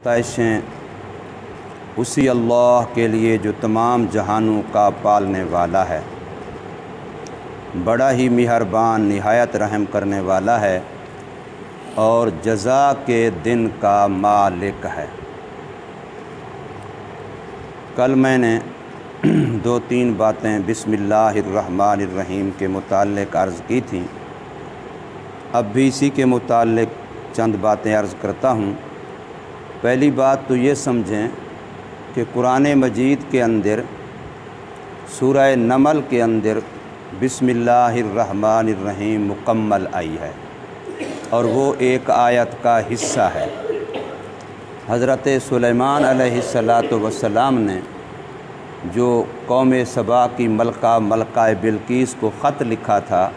ستائشیں اسی اللہ کے لیے جو تمام جہانوں کا پالنے والا ہے، بڑا ہی مہربان نہایت رحم کرنے والا ہے اور جزا کے دن کا مالک ہے۔ کل میں نے دو تین باتیں بسم اللہ الرحمن الرحیم کے متعلق عرض کی تھیں، اب بھی اسی کے متعلق چند باتیں عرض کرتا ہوں۔ پہلی بات تو یہ سمجھیں کہ قرآن مجید کے اندر سورہ نمل کے اندر بسم اللہ الرحمن الرحیم مکمل آئی ہے اور وہ ایک آیت کا حصہ ہے۔ حضرت سلیمان علیہ السلام نے جو قوم سبا کی ملکہ بلقیس کو خط لکھا تھا،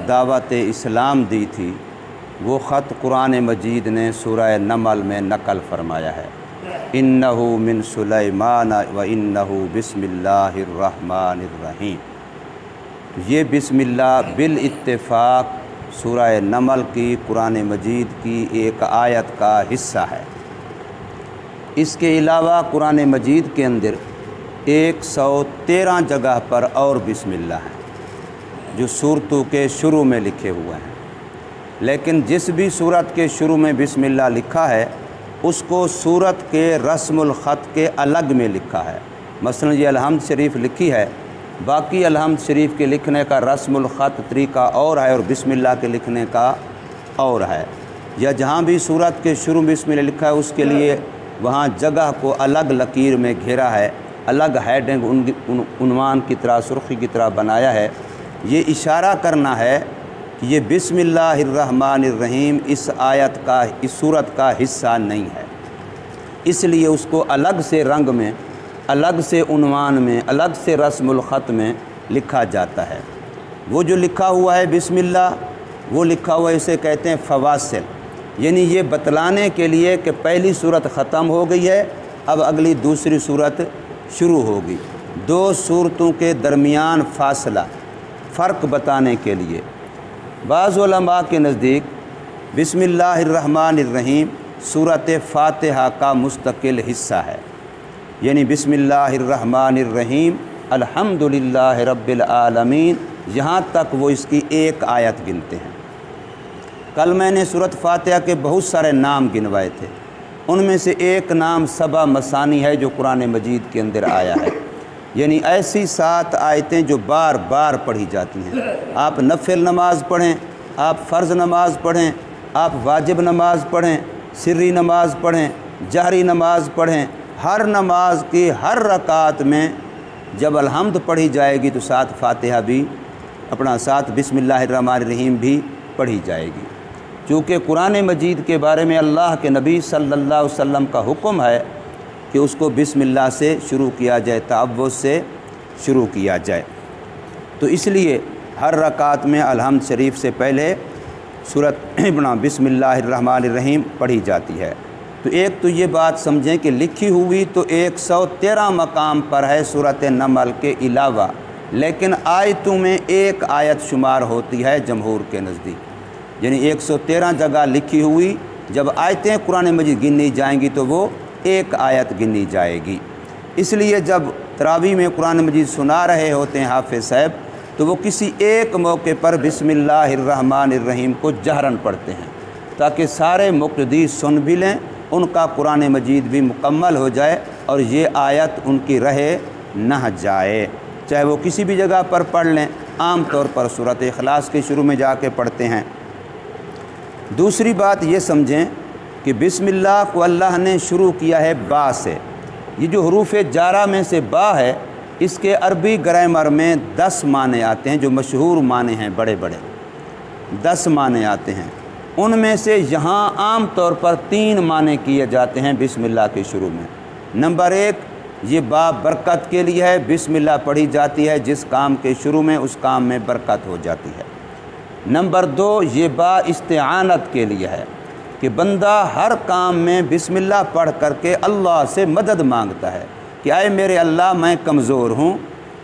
دعوت اسلام دی تھی، وہ خط قرآن مجید نے سورہ نمل میں نقل فرمایا ہے۔ انہ من سلیمان و انہ بسم اللہ الرحمن الرحیم۔ یہ بسم اللہ بالاتفاق سورہ نمل کی قرآن مجید کی ایک آیت کا حصہ ہے۔ اس کے علاوہ قرآن مجید کے اندر 113 جگہ پر اور بسم اللہ ہے جو سورتوں کے شروع میں لکھے ہوئے ہیں، لیکن جس بھی سورت کے شروع میں بسم اللہ لکھا ہے اس کو سورت کے رسم الخط کے الگ میں لکھا ہے۔ مثلا یہ الحمد شریف لکھی ہے، باقی الحمد شریف کے لکھنے کا رسم الخط طریقہ اور ہے اور بسم اللہ کے لکھنے کا اور ہے، یا جہاں بھی سورت کے شروع بسم اللہ لکھا ہے اس کے لیے وہاں جگہ کو الگ لکیر میں گھیرا ہے، الگ ہیڈنگ عنوان کی طرح سرخی کی طرح بنایا ہے۔ یہ اشارہ کرنا ہے کہ یہ بسم اللہ الرحمن الرحیم اس آیت کا، اس سورت کا حصہ نہیں ہے، اس لیے اس کو الگ سے رنگ میں، الگ سے عنوان میں، الگ سے رسم الخط میں لکھا جاتا ہے۔ وہ جو لکھا ہوا ہے بسم اللہ، وہ لکھا ہوا ہے، اسے کہتے ہیں فواصل، یعنی یہ بتلانے کے لیے کہ پہلی سورت ختم ہو گئی ہے، اب اگلی دوسری سورت شروع ہوگی۔ دو سورتوں کے درمیان فاصلہ، فرق بتانے کے لیے۔ بعض علماء کے نزدیک بسم اللہ الرحمن الرحیم سورۃ فاتحہ کا مستقل حصہ ہے، یعنی بسم اللہ الرحمن الرحیم الحمدللہ رب العالمین، یہاں تک وہ اس کی ایک آیت گنتے ہیں۔ کل میں نے سورۃ فاتحہ کے بہت سارے نام گنوائے تھے، ان میں سے ایک نام سبع مثانی ہے جو قرآن مجید کے اندر آیا ہے، یعنی ایسی 7 آیتیں جو بار بار پڑھی جاتی ہیں۔ آپ نفل نماز پڑھیں، آپ فرض نماز پڑھیں، آپ واجب نماز پڑھیں، سری نماز پڑھیں، جہری نماز پڑھیں، ہر نماز کی ہر رکعت میں جب الحمد پڑھی جائے گی تو ساتھ فاتحہ بھی، اپنا ساتھ بسم اللہ الرحمن الرحیم بھی پڑھی جائے گی، چونکہ قرآن مجید کے بارے میں اللہ کے نبی صلی اللہ علیہ وسلم کا حکم ہے کہ اس کو بسم اللہ سے شروع کیا جائے، تعوذ سے شروع کیا جائے، تو اس لیے ہر رکعت میں الحمد شریف سے پہلے سورت بسم اللہ الرحمن الرحیم پڑھی جاتی ہے۔ تو ایک تو یہ بات سمجھیں کہ لکھی ہوئی تو 113 مقام پر ہے سورۃ نمل کے علاوہ، لیکن آیتوں میں ایک آیت شمار ہوتی ہے جمہور کے نزدیک، یعنی 113 جگہ لکھی ہوئی، جب آیتیں قرآن مجید گنی جائیں گی تو وہ ایک آیت گنی جائے گی۔ اس لیے جب تراویح میں قرآن مجید سنا رہے ہوتے ہیں حافظ صاحب تو وہ کسی ایک موقع پر بسم اللہ الرحمن الرحیم کو جہراً پڑھتے ہیں تاکہ سارے مقتدی سن بھی لیں، ان کا قرآن مجید بھی مکمل ہو جائے اور یہ آیت ان کی رہے نہ جائے، چاہے وہ کسی بھی جگہ پر پڑھ لیں، عام طور پر سورۃ اخلاص کے شروع میں جا کے پڑھتے ہیں۔ دوسری بات یہ سمجھیں کہ بسم اللہ کو اللہ نے شروع کیا ہے با سے۔ یہ جو حروف جارہ میں سے با ہے، اس کے عربی گرامر میں 10 معنی آتے ہیں، جو مشہور معنی ہیں، بڑے بڑے 10 معنی آتے ہیں، ان میں سے یہاں عام طور پر 3 معنی کیے جاتے ہیں بسم اللہ کے شروع میں۔ نمبر 1، یہ با برکت کے لیے ہے، بسم اللہ پڑھی جاتی ہے جس کام کے شروع میں اس کام میں برکت ہو جاتی ہے۔ نمبر 2، یہ با استعانت کے لیے ہے کہ بندہ ہر کام میں بسم اللہ پڑھ کر کے اللہ سے مدد مانگتا ہے کہ اے میرے اللہ، میں کمزور ہوں،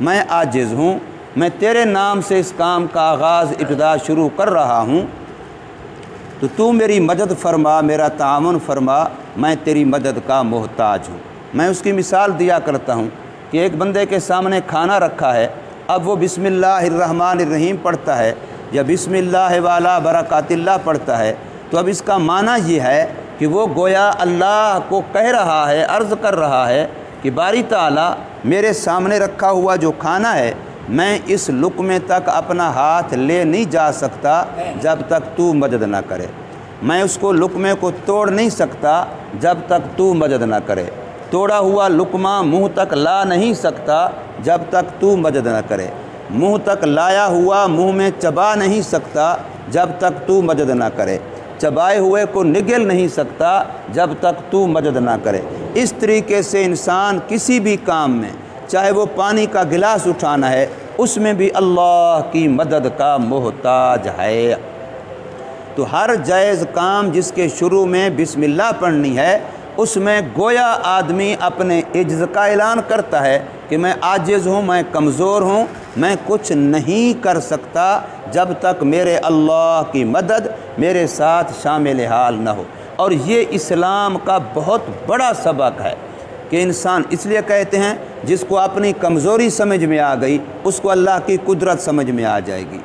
میں عاجز ہوں، میں تیرے نام سے اس کام کا آغاز ابتدا شروع کر رہا ہوں، تو تو میری مدد فرما، میرا تعاون فرما، میں تیری مدد کا محتاج ہوں۔ میں اس کی مثال دیا کرتا ہوں کہ ایک بندے کے سامنے کھانا رکھا ہے، اب وہ بسم اللہ الرحمن الرحیم پڑھتا ہے یا بسم اللہ والا برکات اللہ پڑھتا ہے، تو اب اس کا معنی یہ ہے کہ وہ گویا اللہ کو کہہ رہا ہے، عرض کر رہا ہے کہ باری تعالیٰ میرے سامنے رکھا ہوا جو کھانا ہے، میں اس لقمے تک اپنا ہاتھ لے نہیں جا سکتا جب تک تو مدد نہ کرے، میں اس کو لقمے کو توڑ نہیں سکتا جب تک تو مدد نہ کرے، توڑا ہوا لقمہ منہ تک لا نہیں سکتا جب تک تو مدد نہ کرے، منہ تک لایا ہوا منہ میں چبا نہیں سکتا جب تک تو مدد نہ کرے، چبائے ہوئے کو نگل نہیں سکتا جب تک تو مدد نہ کرے۔ اس طریقے سے انسان کسی بھی کام میں، چاہے وہ پانی کا گلاس اٹھانا ہے، اس میں بھی اللہ کی مدد کا محتاج ہے۔ تو ہر جائز کام جس کے شروع میں بسم اللہ پڑھنی ہے، اس میں گویا آدمی اپنے عجز کا اعلان کرتا ہے کہ میں عاجز ہوں، میں کمزور ہوں، میں کچھ نہیں کر سکتا جب تک میرے اللہ کی مدد میرے ساتھ شامل حال نہ ہو۔ اور یہ اسلام کا بہت بڑا سبق ہے کہ انسان، اس لیے کہتے ہیں جس کو اپنی کمزوری سمجھ میں آ گئی اس کو اللہ کی قدرت سمجھ میں آ جائے گی،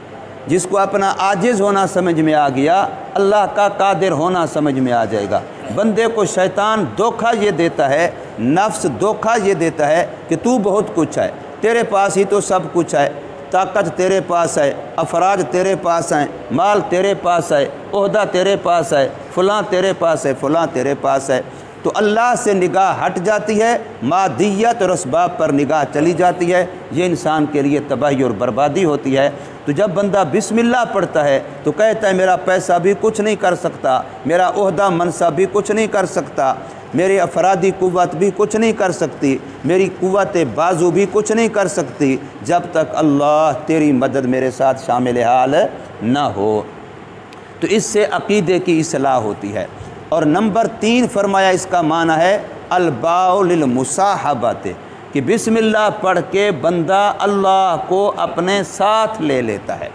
جس کو اپنا عاجز ہونا سمجھ میں آ گیا اللہ کا قادر ہونا سمجھ میں آ جائے گا۔ بندے کو شیطان دھوکہ یہ دیتا ہے، نفس دھوکہ یہ دیتا ہے کہ تو بہت کچھ ہے، تیرے پاس ہی تو سب کچھ ہے، طاقت تیرے پاس ہے، افراد تیرے پاس ہیں، مال تیرے پاس ہے، عہدہ تیرے پاس ہے، فلاں تیرے پاس ہے، فلاں تیرے پاس ہے۔ تو اللہ سے نگاہ ہٹ جاتی ہے، مادیت اور اسباب پر نگاہ چلی جاتی ہے، یہ انسان کے لیے تباہی اور بربادی ہوتی ہے۔ تو جب بندہ بسم اللہ پڑھتا ہے تو کہتا ہے میرا پیسہ بھی کچھ نہیں کر سکتا، میرا عہدہ منصب بھی کچھ نہیں کر سکتا، میری افرادی قوت بھی کچھ نہیں کر سکتی، میری قوت بازو بھی کچھ نہیں کر سکتی جب تک اللہ تیری مدد میرے ساتھ شامل حال نہ ہو۔ تو اس سے عقیدے کی اصلاح ہوتی ہے۔ اور نمبر 3 فرمایا اس کا معنی ہے الباء للمصاحبت، کہ بسم اللہ پڑھ کے بندہ اللہ کو اپنے ساتھ لے لیتا ہے۔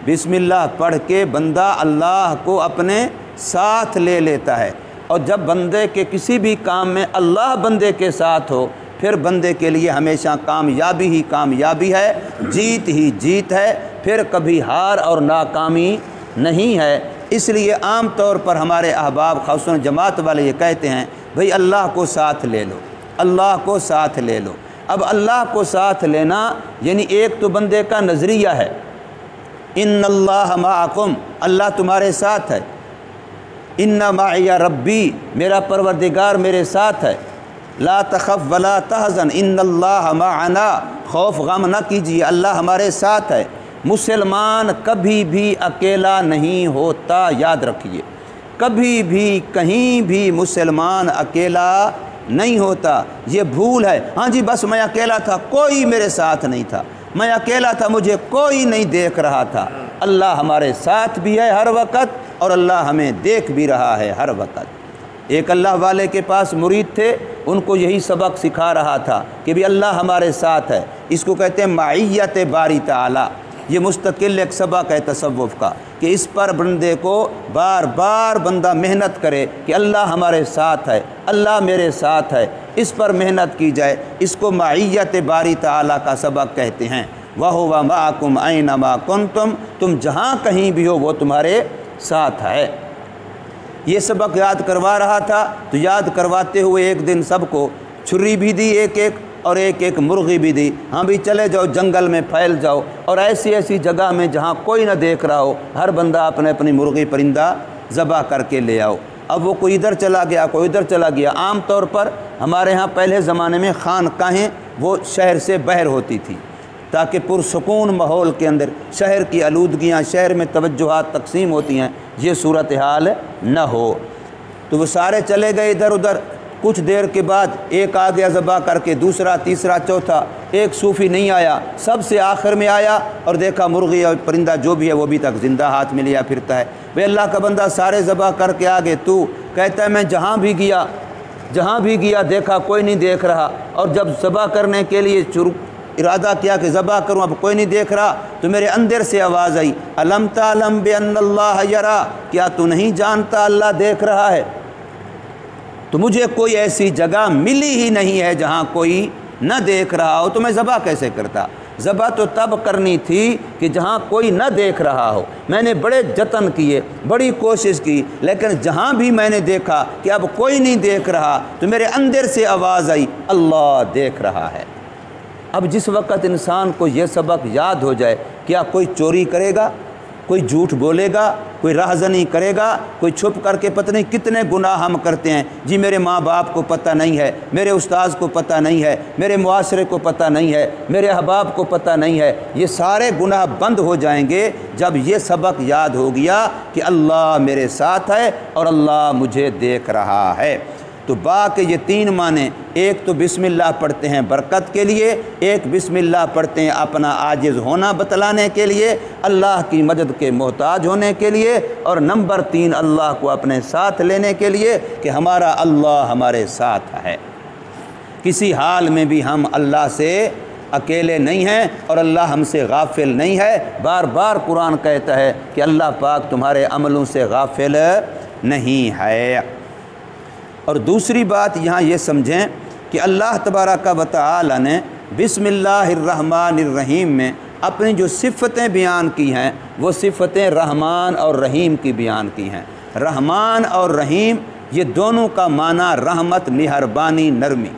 بسم اللہ پڑھ کے بندہ اللہ کو اپنے ساتھ لے لیتا ہے، اور جب بندے کے کسی بھی کام میں اللہ بندے کے ساتھ ہو پھر بندے کے لیے ہمیشہ کامیابی ہی کامیابی ہے، جیت ہی جیت ہے، پھر کبھی ہار اور ناکامی نہیں ہے۔ اس لیے عام طور پر ہمارے احباب خاصاً جماعت والے یہ کہتے ہیں بھئی اللہ کو ساتھ لے لو، اللہ کو ساتھ لے لو۔ اب اللہ کو ساتھ لینا یعنی ایک تو بندے کا نظریہ ہے، ان اللہ معکم، اللہ تمہارے ساتھ ہے، ان معی ربی، میرا پروردگار میرے ساتھ ہے، لا تخف ولا تحزن ان اللہ معنا، خوف غم نہ کیجیے، اللہ ہمارے ساتھ ہے۔ مسلمان کبھی بھی اکیلا نہیں ہوتا، یاد رکھیے، کبھی بھی کہیں بھی مسلمان اکیلا نہیں ہوتا۔ یہ بھول ہے، ہاں جی بس میں اکیلا تھا، کوئی میرے ساتھ نہیں تھا، میں اکیلا تھا، مجھے کوئی نہیں دیکھ رہا تھا۔ اللہ ہمارے ساتھ بھی ہے ہر وقت اور اللہ ہمیں دیکھ بھی رہا ہے ہر وقت۔ ایک اللہ والے کے پاس مرید تھے، ان کو یہی سبق سکھا رہا تھا کہ بھی اللہ ہمارے ساتھ ہے۔ اس کو کہتے ہیں معیت باری تعالی۔ یہ مستقل ایک سبق ہے تصوف کا کہ اس پر بندے کو بار بار بندہ محنت کرے کہ اللہ ہمارے ساتھ ہے، اللہ میرے ساتھ ہے، اس پر محنت کی جائے۔ اس کو معیت باری تعالی کا سبق کہتے ہیں۔ وَهُوَ مَعَكُمْ أَيْنَمَا كُنْتُمْ، تم جہاں کہیں بھی ہو وہ تمہارے ساتھ ہے۔ یہ سبق یاد کروا رہا تھا، تو یاد کرواتے ہوئے ایک دن سب کو چھری بھی دی ایک ایک اور ایک ایک مرغی بھی دی، ہاں بھی چلے جاؤ جنگل میں پھیل جاؤ اور ایسی ایسی جگہ میں جہاں کوئی نہ دیکھ رہا ہو ہر بندہ اپنے اپنی مرغی پرندہ ذبح کر کے لے آؤ۔ اب وہ کوئی ادھر چلا گیا کوئی ادھر چلا گیا۔ عام طور پر ہمارے ہاں پہلے زمانے میں خانقاہیں وہ شہر سے باہر ہوتی تھی تاکہ پرسکون ماحول کے اندر شہر کی آلودگیاں، شہر میں توجہات تقسیم ہوتی ہیں، یہ صورتحال نہ ہو۔ تو وہ سارے چلے گئے ادھر ادھر، کچھ دیر کے بعد ایک آ گیا ذبح کر کے، دوسرا تیسرا چوتھا، ایک صوفی نہیں آیا، سب سے آخر میں آیا اور دیکھا مرغی اور پرندہ جو بھی ہے وہ بھی تک زندہ ہاتھ میں لیا پھرتا ہے۔ بھئی اللہ کا بندہ سارے ذبح کر کے آگے، تو کہتا ہے میں جہاں بھی گیا دیکھا کوئی نہیں دیکھ رہا، اور جب ذبح کرنے کے لیے ارادہ کیا کہ ذبح کروں، اب کوئی نہیں دیکھ رہا، تو میرے اندر سے آواز آئی الم تعلم بان اللہ یرا، کیا تو نہیں جانتا اللہ دیکھ رہا ہے؟ تو مجھے کوئی ایسی جگہ ملی ہی نہیں ہے جہاں کوئی نہ دیکھ رہا ہو، تو میں ذبح کیسے کرتا؟ ذبح تو تب کرنی تھی کہ جہاں کوئی نہ دیکھ رہا ہو۔ میں نے بڑے جتن کیے، بڑی کوشش کی، لیکن جہاں بھی میں نے دیکھا کہ اب کوئی نہیں دیکھ رہا تو میرے اندر سے آواز آئی اللہ دیکھ رہا ہے۔ اب جس وقت انسان کو یہ سبق یاد ہو جائے، کیا کوئی چوری کرے گا، کوئی جھوٹ بولے گا، کوئی راہزنی کرے گا، کوئی چھپ کر کے پتہ نہیں کتنے گناہ ہم کرتے ہیں، جی میرے ماں باپ کو پتہ نہیں ہے، میرے استاذ کو پتہ نہیں ہے، میرے معاشرے کو پتہ نہیں ہے، میرے احباب کو پتہ نہیں ہے۔ یہ سارے گناہ بند ہو جائیں گے جب یہ سبق یاد ہو گیا کہ اللہ میرے ساتھ ہے اور اللہ مجھے دیکھ رہا ہے۔ تو با کے یہ تین معنی، ایک تو بسم اللہ پڑھتے ہیں برکت کے لیے، ایک بسم اللہ پڑھتے ہیں اپنا عاجز ہونا بتلانے کے لیے، اللہ کی مدد کے محتاج ہونے کے لیے، اور نمبر 3 اللہ کو اپنے ساتھ لینے کے لیے کہ ہمارا اللہ ہمارے ساتھ ہے، کسی حال میں بھی ہم اللہ سے اکیلے نہیں ہیں اور اللہ ہم سے غافل نہیں ہے۔ بار بار قرآن کہتا ہے کہ اللہ پاک تمہارے عملوں سے غافل نہیں ہے۔ اور دوسری بات یہاں یہ سمجھیں کہ اللہ تبارک و تعالی نے بسم اللہ الرحمن الرحیم میں اپنی جو صفتیں بیان کی ہیں وہ صفتیں رحمان اور رحیم کی بیان کی ہیں۔ رحمان اور رحیم یہ دونوں کا معنی رحمت، مہربانی، نرمی۔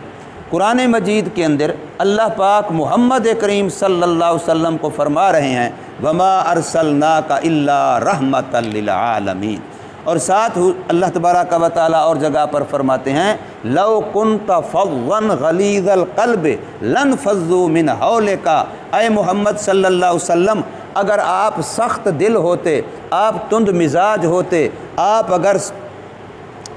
قرآن مجید کے اندر اللہ پاک محمد کریم صلی اللہ علیہ وسلم کو فرما رہے ہیں وما ارسلناک الا رحمۃ للعالمین، اور ساتھ اللہ تبارک و تعالیٰ اور جگہ پر فرماتے ہیں لو کنت فظا غلیظ القلب لانفضوا من حولک، اے محمد صلی اللہ علیہ وسلم اگر آپ سخت دل ہوتے، آپ تند مزاج ہوتے، آپ اگر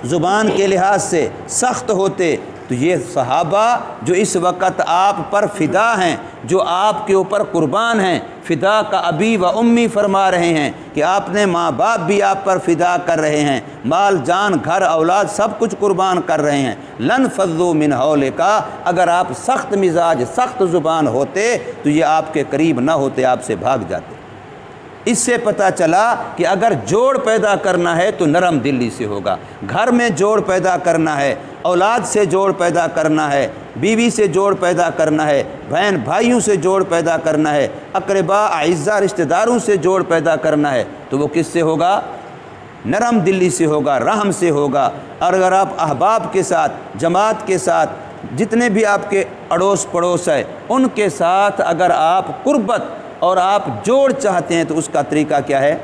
زبان کے لحاظ سے سخت ہوتے، تو یہ صحابہ جو اس وقت آپ پر فدا ہیں، جو آپ کے اوپر قربان ہیں، فدا کا ابی و امی فرما رہے ہیں کہ آپ نے ماں باپ بھی آپ پر فدا کر رہے ہیں، مال جان گھر اولاد سب کچھ قربان کر رہے ہیں۔ لانفضوا من حولک، اگر آپ سخت مزاج سخت زبان ہوتے تو یہ آپ کے قریب نہ ہوتے، آپ سے بھاگ جاتے۔ اس سے پتہ چلا کہ اگر جوڑ پیدا کرنا ہے تو نرم دلی سے ہوگا، گھر میں جوڑ پیدا کرنا ہے، اولاد سے جوڑ پیدا کرنا ہے، بیوی سے جوڑ پیدا کرنا ہے، بہن بھائیوں سے جوڑ پیدا کرنا ہے، اقربا اعزا رشتہ داروں سے جوڑ پیدا کرنا ہے، تو وہ کس سے ہوگا؟ نرم دلی سے ہوگا، رحم سے ہوگا۔ اور اگر آپ احباب کے ساتھ، جماعت کے ساتھ، جتنے بھی آپ کے اڑوس پڑوس ہے ان کے ساتھ اگر آپ قربت اور آپ جوڑ چاہتے ہیں تو اس کا طریقہ کیا ہے؟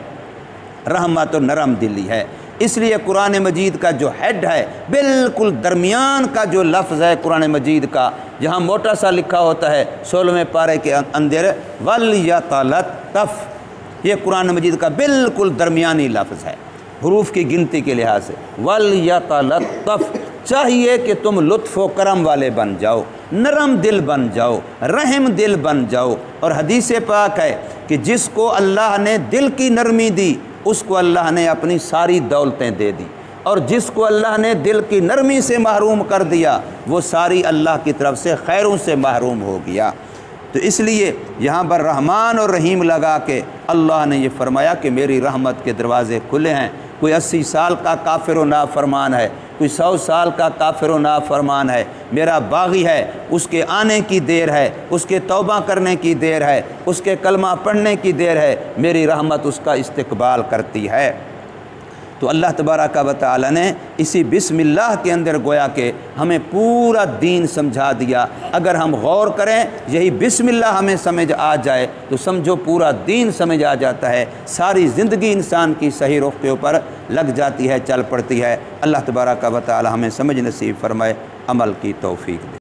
رحمت و نرم دلی ہے۔ اس لیے قرآن مجید کا جو ہیڈ ہے، بالکل درمیان کا جو لفظ ہے قرآن مجید کا، جہاں موٹا سا لکھا ہوتا ہے 16ویں پارے کے اندر وَلْيَتَلَطَّفْ، یہ قرآن مجید کا بالکل درمیانی لفظ ہے حروف کی گنتی کے لحاظ سے۔ وَلْيَتَلَطَّفْ، چاہیے کہ تم لطف و کرم والے بن جاؤ، نرم دل بن جاؤ، رحم دل بن جاؤ۔ اور حدیث پاک ہے کہ جس کو اللہ نے دل کی نرمی دی اس کو اللہ نے اپنی ساری دولتیں دے دی، اور جس کو اللہ نے دل کی نرمی سے محروم کر دیا وہ ساری اللہ کی طرف سے خیروں سے محروم ہو گیا۔ تو اس لیے یہاں پر رحمان اور رحیم لگا کے اللہ نے یہ فرمایا کہ میری رحمت کے دروازے کھلے ہیں۔ کوئی 80 سال کا کافر و نافرمان ہے، کوئی 100 سال کا کافر و نافرمان ہے، میرا باغی ہے، اس کے آنے کی دیر ہے، اس کے توبہ کرنے کی دیر ہے، اس کے کلمہ پڑھنے کی دیر ہے، میری رحمت اس کا استقبال کرتی ہے۔ تو اللہ تبارک و تعالی نے اسی بسم اللہ کے اندر گویا کہ ہمیں پورا دین سمجھا دیا۔ اگر ہم غور کریں، یہی بسم اللہ ہمیں سمجھ آ جائے تو سمجھو پورا دین سمجھ آ جاتا ہے، ساری زندگی انسان کی صحیح رخ کے اوپر لگ جاتی ہے، چل پڑتی ہے۔ اللہ تبارک و تعالی ہمیں سمجھ نصیب فرمائے، عمل کی توفیق دے۔